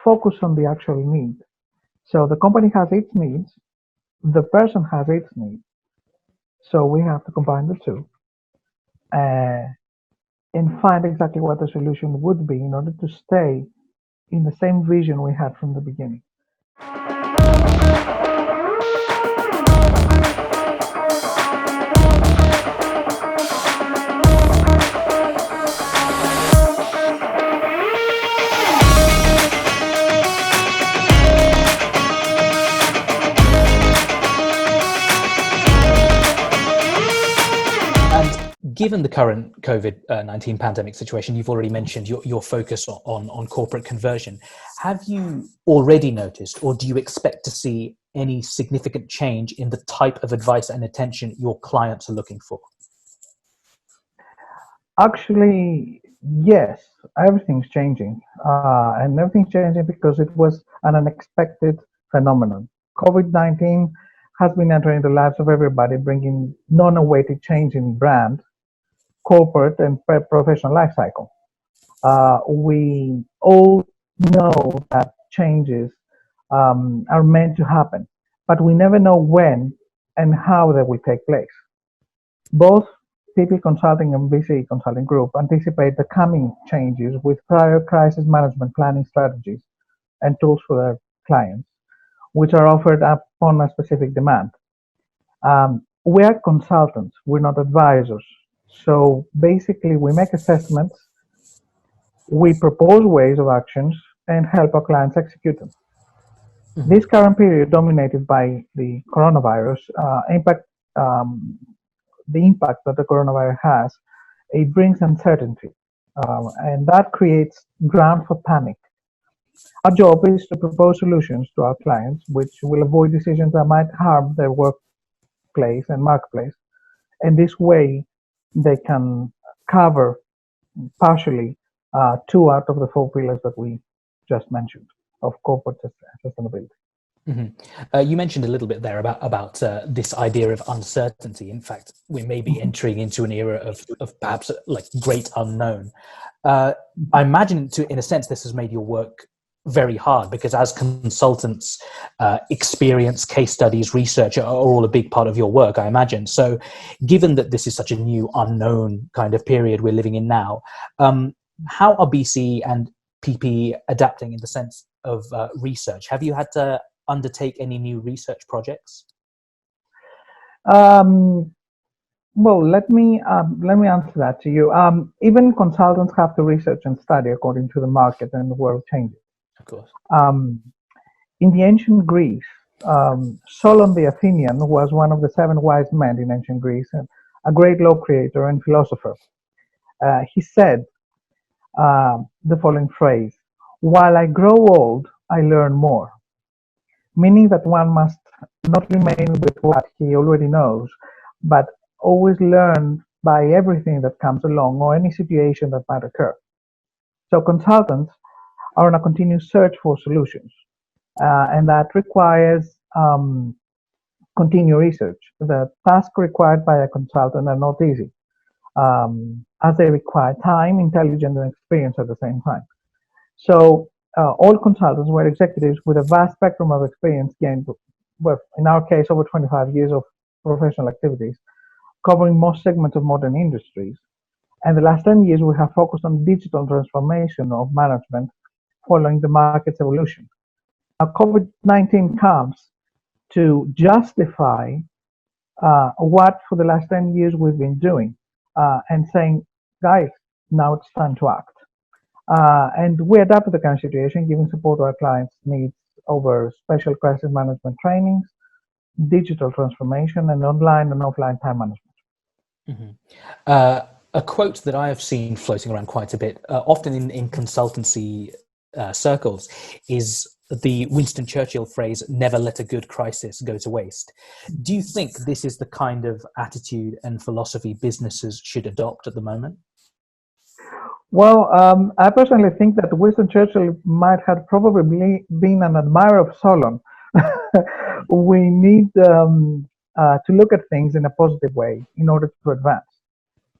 focus on the actual need. So the company has its needs, the person has its needs. So we have to combine the two uh, and find exactly what the solution would be in order to stay in the same vision we had from the beginning. Given the current COVID-19 pandemic situation, you've already mentioned your focus on corporate conversion. Have you already noticed, or do you expect to see any significant change in the type of advice and attention your clients are looking for? Actually, yes, everything's changing. And everything's changing because it was an unexpected phenomenon. COVID-19 has been entering the lives of everybody, bringing non-awaited change in brand, corporate, and professional life cycle. We all know that changes are meant to happen, but we never know when and how they will take place. Both TP Consulting and BCE Consulting Group anticipate the coming changes with prior crisis management planning strategies and tools for their clients, which are offered upon a specific demand. We are consultants, we're not advisors. So basically, we make assessments, we propose ways of actions, and help our clients execute them. This current period, dominated by the coronavirus, the impact that the coronavirus has, it brings uncertainty, and that creates ground for panic. Our job is to propose solutions to our clients, which will avoid decisions that might harm their workplace and marketplace. And this way, they can cover partially two out of the four pillars that we just mentioned of corporate sustainability. You mentioned a little bit there about this idea of uncertainty. In fact, we may be entering into an era of perhaps like great unknown. I imagine, in a sense, this has made your work very hard because as consultants, experience, case studies, research are all a big part of your work, I imagine. So given that this is such a new unknown kind of period we're living in now, how are BC and PP adapting in the sense of research? Have you had to undertake any new research projects? Well, let me answer that to you. Even consultants have to research and study according to the market and the world changes. Of course. In the ancient Greece, Solon the Athenian was one of the 7 wise men in ancient Greece, and a great law creator and philosopher. He said the following phrase: "While I grow old, I learn more," meaning that one must not remain with what he already knows, but always learn by everything that comes along or any situation that might occur. So consultants are on a continuous search for solutions, and that requires continued research. The tasks required by a consultant are not easy, as they require time, intelligence, and experience at the same time. So all consultants were executives with a vast spectrum of experience gained, well, in our case, over 25 years of professional activities, covering most segments of modern industries. And the last 10 years, we have focused on digital transformation of management following the market's evolution. Now, COVID-19 comes to justify what for the last 10 years we've been doing and saying, guys, now it's time to act. And we adapt to the current situation, giving support to our clients' needs over special crisis management trainings, digital transformation, and online and offline time management. A quote that I have seen floating around quite a bit, often in consultancy circles, is the Winston Churchill phrase, "Never let a good crisis go to waste." Do you think this is the kind of attitude and philosophy businesses should adopt at the moment? Well, I personally think that Winston Churchill might have probably been an admirer of Solon. We need to look at things in a positive way in order to advance.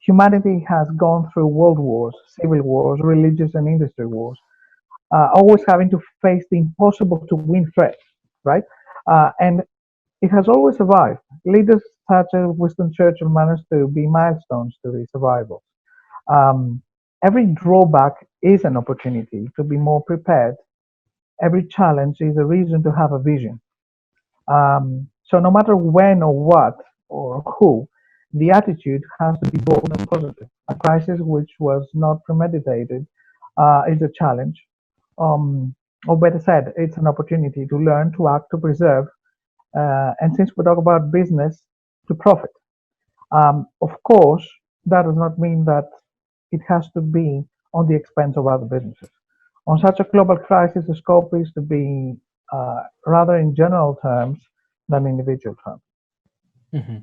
Humanity has gone through world wars, civil wars, religious and industry wars. always having to face the impossible to win threat, right? And it has always survived. Leaders such as Winston Churchill managed to be milestones to the survival. Um, every drawback is an opportunity to be more prepared. Every challenge is a reason to have a vision. So no matter when or what or who, the attitude has to be bold and positive. A crisis which was not premeditated is a challenge, um, or better said, it's an opportunity to learn, to act, to preserve, and since we talk about business, to profit. Of course, that does not mean that it has to be on the expense of other businesses. On such a global crisis, the scope is to be rather in general terms than individual terms.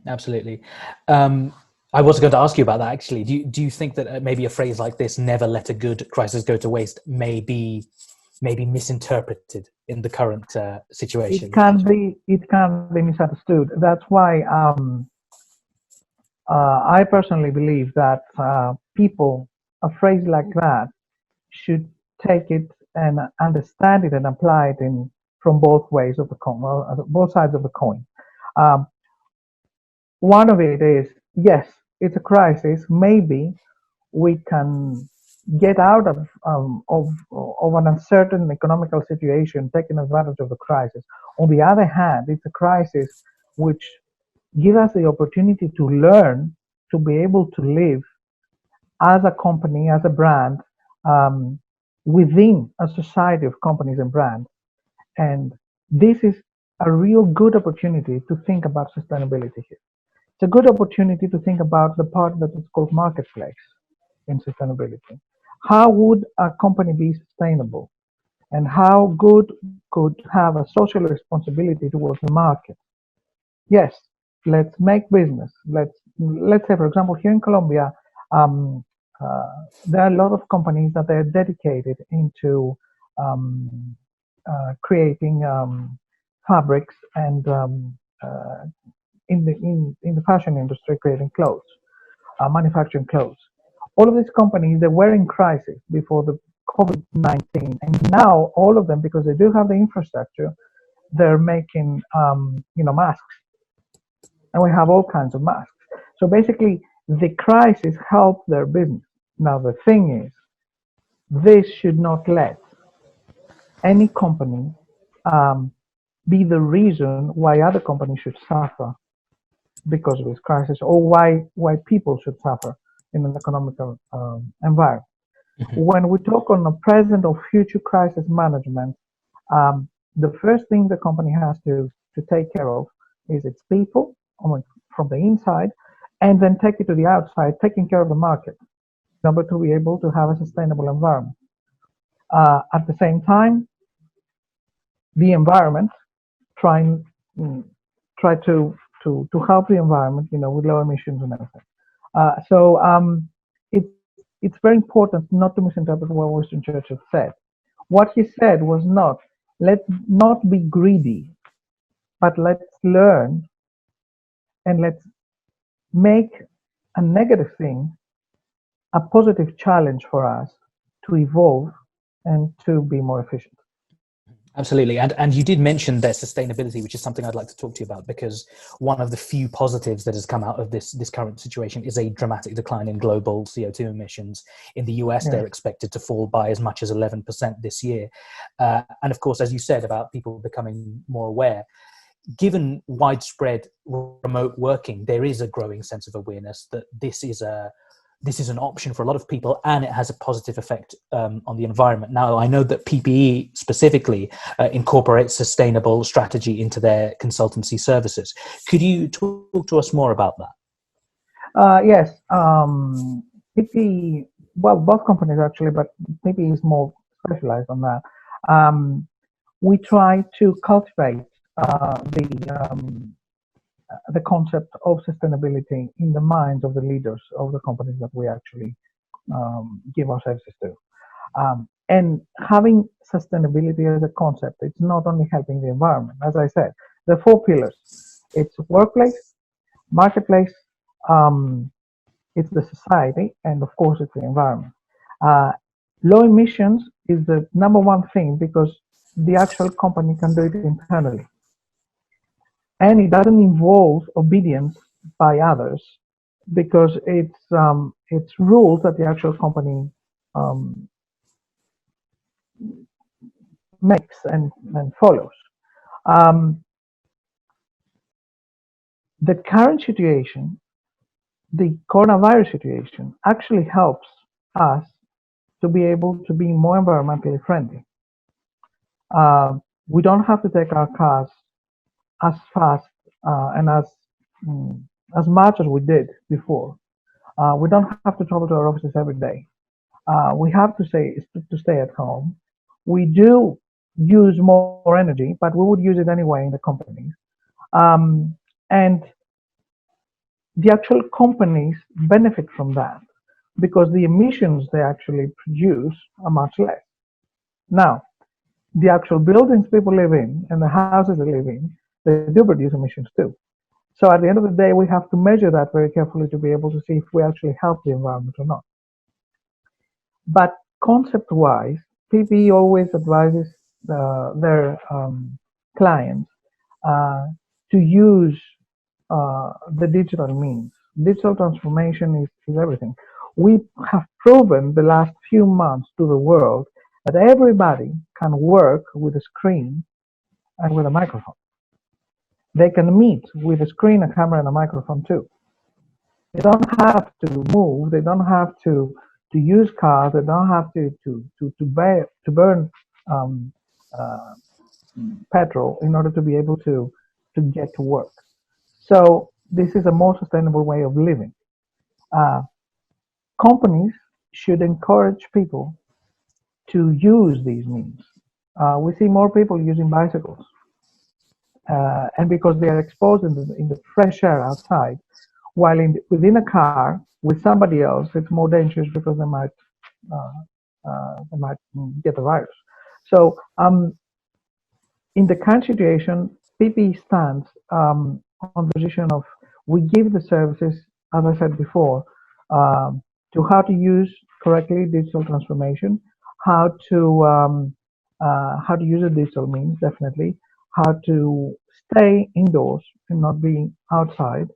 Absolutely. I was going to ask you about that actually. Do you think that maybe a phrase like this, "never let a good crisis go to waste," may be misinterpreted in the current situation? It can be misunderstood. That's why I personally believe that people, a phrase like that, should take it and understand it and apply it in from both ways of the coin, well, both sides of the coin. Um, one of it is yes, it's a crisis. Maybe we can get out of an uncertain economical situation, taking advantage of the crisis. On the other hand, it's a crisis which gives us the opportunity to learn to be able to live as a company, as a brand, um, within a society of companies and brands. And this is a real good opportunity to think about sustainability here. It's a good opportunity to think about the part that is called marketplace in sustainability. How would a company be sustainable? And how good could have a social responsibility towards the market? Yes, let's make business. Let's say, for example, here in Colombia, um, there are a lot of companies that are dedicated into um, creating fabrics and in the fashion industry, creating clothes, manufacturing clothes. All of these companies, they were in crisis before the COVID-19, and now all of them, because they do have the infrastructure, they're making masks, and we have all kinds of masks. So basically, the crisis helped their business. Now the thing is, this should not let any company um, be the reason why other companies should suffer because of this crisis, or why people should suffer in an economical environment. When we talk on a present or future crisis management, the first thing the company has to take care of is its people from the inside, and then take it to the outside, taking care of the market in order to be able to have a sustainable environment. At the same time, the environment, trying try to help the environment, with low emissions and everything. So it's very important not to misinterpret what Winston Churchill said. What he said was not, let's not be greedy, but let's learn and let's make a negative thing a positive challenge for us to evolve and to be more efficient. Absolutely. And you did mention their sustainability, which is something I'd like to talk to you about, because one of the few positives that has come out of this current situation is a dramatic decline in global CO2 emissions. In the US, Yeah. they're expected to fall by as much as 11% this year. And of course, as you said, about people becoming more aware, given widespread remote working, there is a growing sense of awareness that this is an option for a lot of people, and it has a positive effect on the environment. Now, I know that PPE specifically incorporates sustainable strategy into their consultancy services. Could you talk to us more about that? Yes. PPE, well, both companies actually, but PPE is more specialized on that. We try to cultivate the concept of sustainability in the minds of the leaders of the companies that we actually give our services to. And having sustainability as a concept, it's not only helping the environment. As I said, there are four pillars. It's workplace, marketplace, it's the society, and of course, it's the environment. Uh, Low emissions is the number one thing because the actual company can do it internally. And it doesn't involve obedience by others because it's rules that the actual company um, makes and follows. Um, the current situation, the coronavirus situation, actually helps us to be able to be more environmentally friendly. Uh, we don't have to take our cars as fast and mm, as much as we did before. We don't have to travel to our offices every day. We have to stay at home. We do use more energy, but we would use it anyway in the companies. And the actual companies benefit from that because the emissions they actually produce are much less. Now, the actual buildings people live in and the houses they live in, they do produce emissions too. So at the end of the day, we have to measure that very carefully to be able to see if we actually help the environment or not. But concept-wise, PPE always advises their clients uh, to use the digital means. Digital transformation is everything. We have proven the last few months to the world that everybody can work with a screen and with a microphone. They can meet with a screen, a camera, and a microphone too. They don't have to move. They don't have to use cars. They don't have to burn um, uh, petrol in order to be able to get to work. So this is a more sustainable way of living. Uh, Companies should encourage people to use these means. We see more people using bicycles, and because they are exposed in the fresh air outside, while within a car with somebody else, it's more dangerous because uh, they might get the virus. So in the current situation, PPE stands on the position of we give the services, as I said before, to how to use correctly digital transformation, how to use the digital means, definitely, how to stay indoors and not be outside,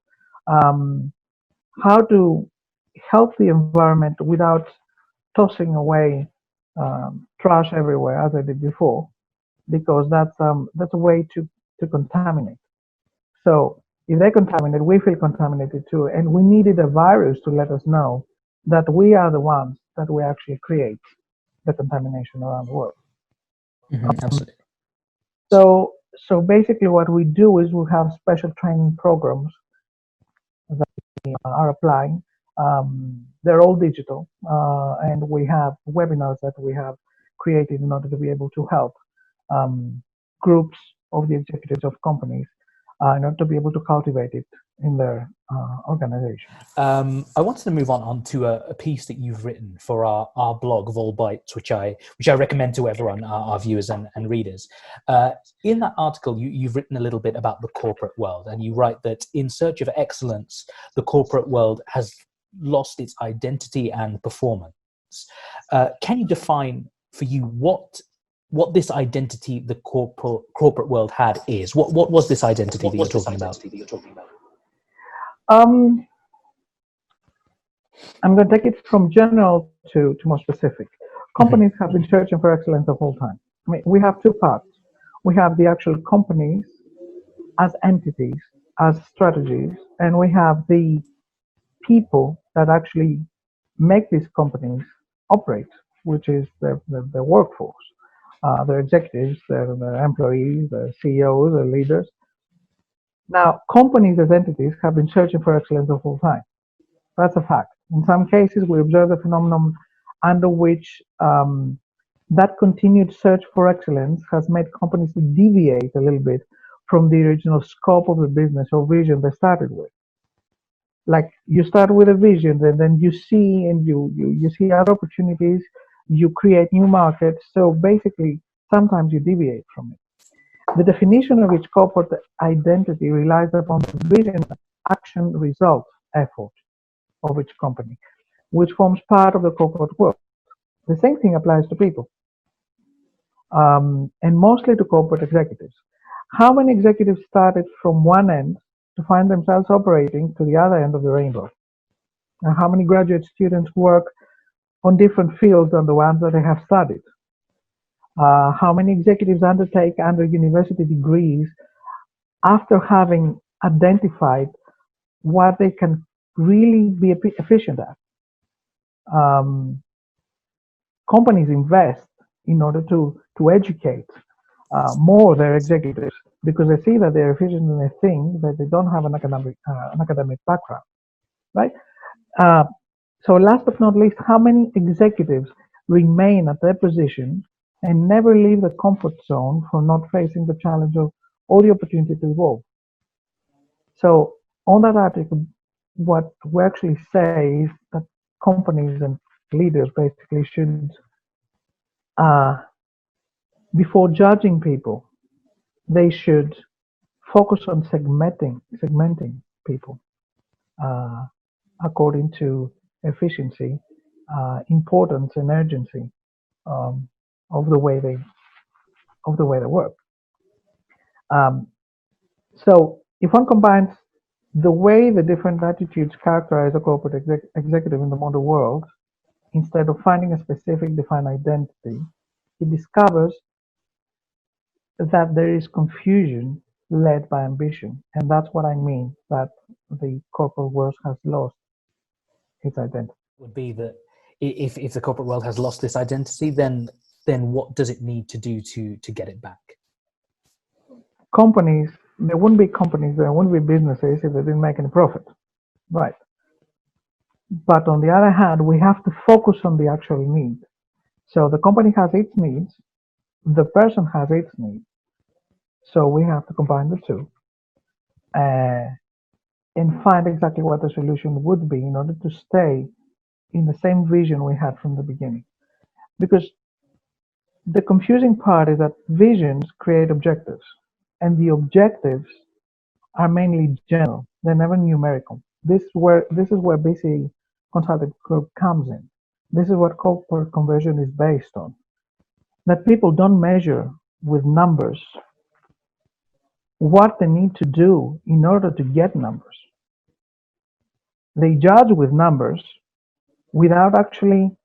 um, how to help the environment without tossing away trash everywhere as I did before, because that's a way to contaminate. So if they contaminate, we feel contaminated too, and we needed a virus to let us know that we are the ones that we actually create the contamination around the world. Absolutely. So basically, what we do is we have special training programs that are applying. They're all digital, and we have webinars that we have created in order to be able to help um, groups of the executives of companies in order to be able to cultivate it in their organization. I wanted to move on to a piece that you've written for our blog of All Bytes, which I recommend to everyone, our viewers and readers. In that article, you've written a little bit about the corporate world, and you write that in search of excellence, the corporate world has lost its identity and performance. Can you define for you what this identity the corporate world had is? What was this identity that you're talking about? Um, I'm going to take it from general to more specific. Companies have been searching for excellence the whole time. I mean, we have two parts. We have the actual companies as entities, as strategies, and we have the people that actually make these companies operate, which is the workforce, their executives, their employees, their CEOs, their leaders. Now, companies as entities have been searching for excellence the whole time. That's a fact. In some cases, we observe the phenomenon under which that continued search for excellence has made companies to deviate a little bit from the original scope of the business or vision they started with. Like you start with a vision, and then you see and you see other opportunities, you create new markets. So basically, sometimes you deviate from it. The definition of each corporate identity relies upon the vision, action, result, effort of each company, which forms part of the corporate world. The same thing applies to people, and mostly to corporate executives. How many executives started from one end to find themselves operating to the other end of the rainbow? And how many graduate students work on different fields than the ones that they have studied? How many executives undertake under university degrees after having identified what they can really be efficient at? Companies invest in order to educate more their executives because they see that they're efficient in a thing that they don't have an academic background, right? So last but not least, how many executives remain at their position and never leave the comfort zone for not facing the challenge of or the opportunity to evolve? So on that article, what we actually say is that companies and leaders basically should, before judging people, they should focus on segmenting people according to efficiency, importance, and urgency um, of the way they work. Um, so if one combines the way the different attitudes characterize a corporate executive in the modern world, instead of finding a specific defined identity, he discovers that there is confusion led by ambition. And that's what I mean, that the corporate world has lost its identity. Would be that if the corporate world has lost this identity, then what does it need to do to get it back? Companies, there wouldn't be companies, there wouldn't be businesses if they didn't make any profit, right? But on the other hand, we have to focus on the actual need. So the company has its needs, the person has its needs. So we have to combine the two uh, and find exactly what the solution would be in order to stay in the same vision we had from the beginning. Because the confusing part is that visions create objectives, and the objectives are mainly general. They're never numerical. This is where BC Consulting Group comes in. This is what corporate conversion is based on. That people don't measure with numbers what they need to do in order to get numbers. They judge with numbers without actually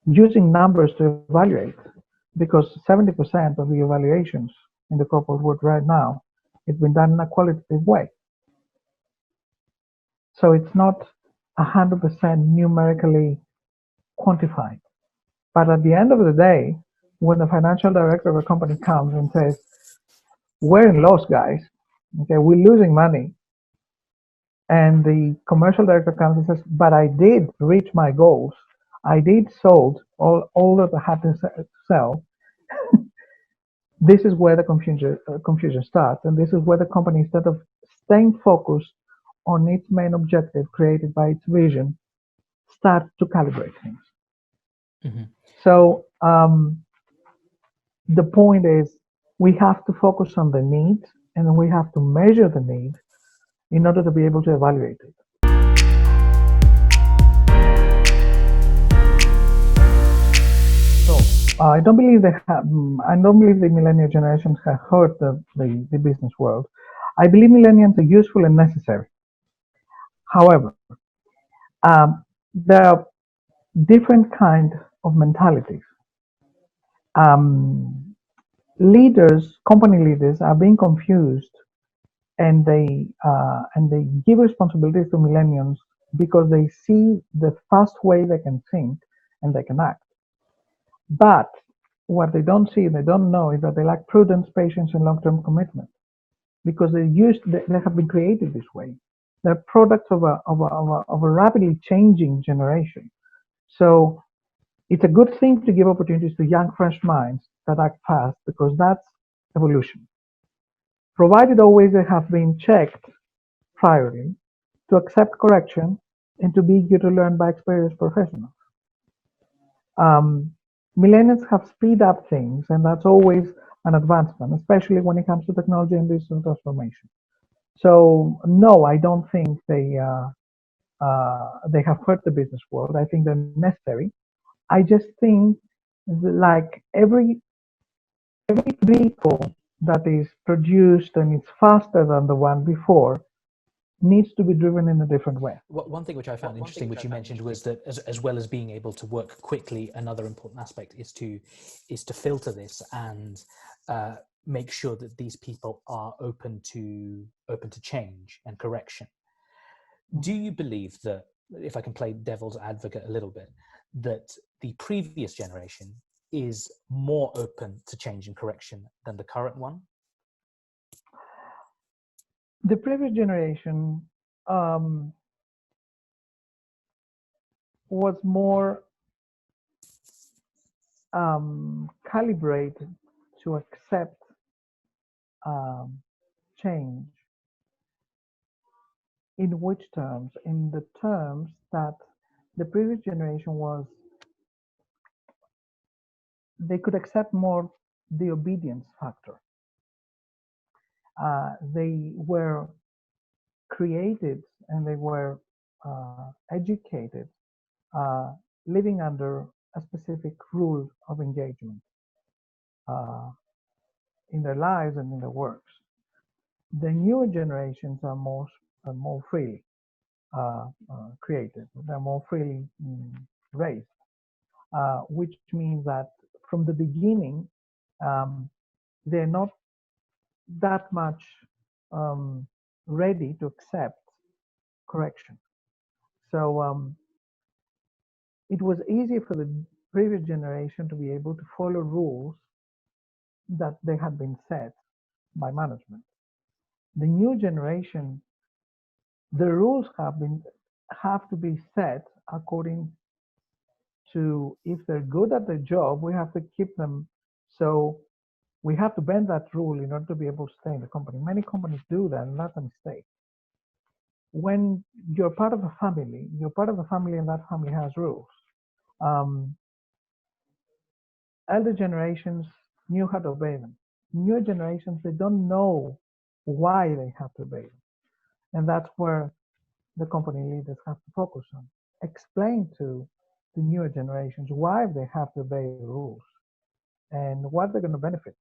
using numbers to evaluate, because 70% of the evaluations in the corporate world right now, it's been done in a qualitative way. So it's not 100% numerically quantified. But at the end of the day, when the financial director of a company comes and says, we're in loss, guys, okay, we're losing money, and the commercial director comes and says, but I did reach my goals, I did sold all that I had to sell, this is where the confusion starts, and this is where the company, instead of staying focused on its main objective created by its vision, starts to calibrate things. Mm-hmm. So the point is, we have to focus on the need, and we have to measure the need in order to be able to evaluate it. So I don't believe the millennial generations have hurt the business world. I believe millennials are useful and necessary. However, there are different kind of mentalities. Company leaders are being confused, and they give responsibilities to millennials because they see the fast way they can think and they can act. But what they don't see, they don't know, is that they lack prudence, patience, and long-term commitment, because they have been created this way. They're products of a rapidly changing generation. So it's a good thing to give opportunities to young, fresh minds that act fast, because that's evolution. Provided always they have been checked priorly, to accept correction, and to be eager to learn by experienced professionals. Millennials have speed up things, and that's always an advancement, especially when it comes to technology and digital transformation. So no, I don't think they have hurt the business world. I think they're necessary. I just think Like every vehicle that is produced and it's faster than the one before needs to be driven in a different way. One thing which I found interesting, which you mentioned, was that as well as being able to work quickly, another important aspect is to filter this and make sure that these people are open to change and correction. Do you believe that, if I can play devil's advocate a little bit, that the previous generation is more open to change and correction than the current one? The previous generation was more calibrated to accept change. In which terms? In the terms that the previous generation they could accept more the obedience factor. They were created and they were educated living under a specific rule of engagement in their lives and in their works. The newer generations are more freely created. They're more freely raised, which means that from the beginning, they're not that much ready to accept correction. So it was easier for the previous generation to be able to follow rules that they had been set by management. The new generation, the rules have to be set according to, if they're good at their job, we have to keep them. So we have to bend that rule in order to be able to stay in the company. Many companies do that, and that's a mistake. When you're part of a family, and that family has rules. Elder generations knew how to obey them. Newer generations, they don't know why they have to obey them. And that's where the company leaders have to focus on. Explain to the newer generations why they have to obey the rules and what they're going to benefit.